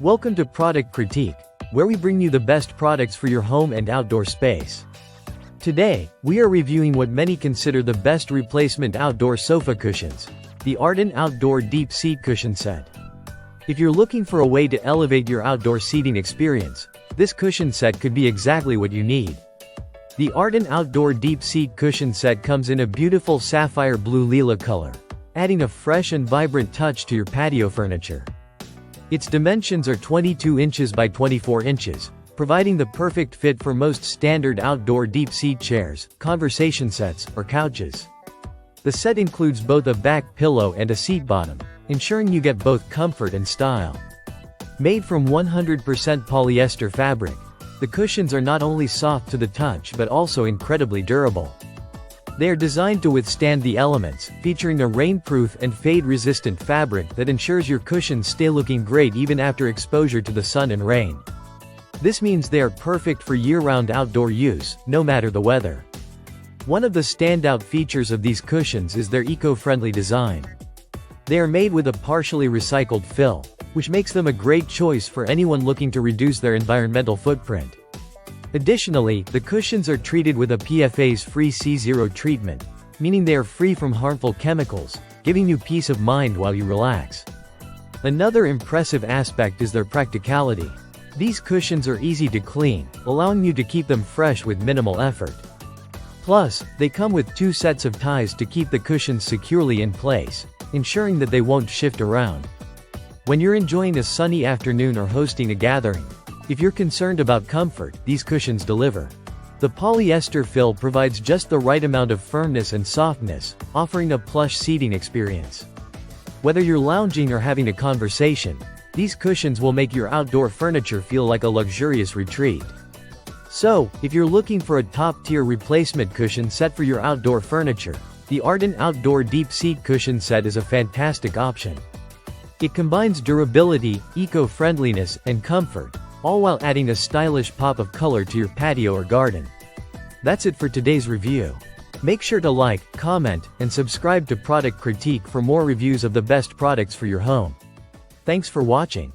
Welcome to Product Critique, where we bring you the best products for your home and outdoor space. Today, we are reviewing what many consider the best replacement outdoor sofa cushions, the Arden Outdoor Deep Seat Cushion Set. If you're looking for a way to elevate your outdoor seating experience, this cushion set could be exactly what you need. The Arden Outdoor Deep Seat Cushion Set comes in a beautiful sapphire blue lila color, adding a fresh and vibrant touch to your patio furniture. Its dimensions are 22 inches by 24 inches, providing the perfect fit for most standard outdoor deep seat chairs, conversation sets, or couches. The set includes both a back pillow and a seat bottom, ensuring you get both comfort and style. Made from 100% polyester fabric, the cushions are not only soft to the touch but also incredibly durable. They are designed to withstand the elements, featuring a rainproof and fade-resistant fabric that ensures your cushions stay looking great even after exposure to the sun and rain. This means they are perfect for year-round outdoor use, no matter the weather. One of the standout features of these cushions is their eco-friendly design. They are made with a partially recycled fill, which makes them a great choice for anyone looking to reduce their environmental footprint. Additionally, the cushions are treated with a PFAS-free C0 treatment, meaning they are free from harmful chemicals, giving you peace of mind while you relax. Another impressive aspect is their practicality. These cushions are easy to clean, allowing you to keep them fresh with minimal effort. Plus, they come with 2 sets of ties to keep the cushions securely in place, ensuring that they won't shift around. When you're enjoying a sunny afternoon or hosting a gathering, if you're concerned about comfort, these cushions deliver. The polyester fill provides just the right amount of firmness and softness, offering a plush seating experience. Whether you're lounging or having a conversation, these cushions will make your outdoor furniture feel like a luxurious retreat. So, if you're looking for a top-tier replacement cushion set for your outdoor furniture, the Arden Outdoor Deep Seat Cushion Set is a fantastic option. It combines durability, eco-friendliness, and comfort, all while adding a stylish pop of color to your patio or garden. That's it for today's review. Make sure to like, comment, and subscribe to Product Critique for more reviews of the best products for your home. Thanks for watching.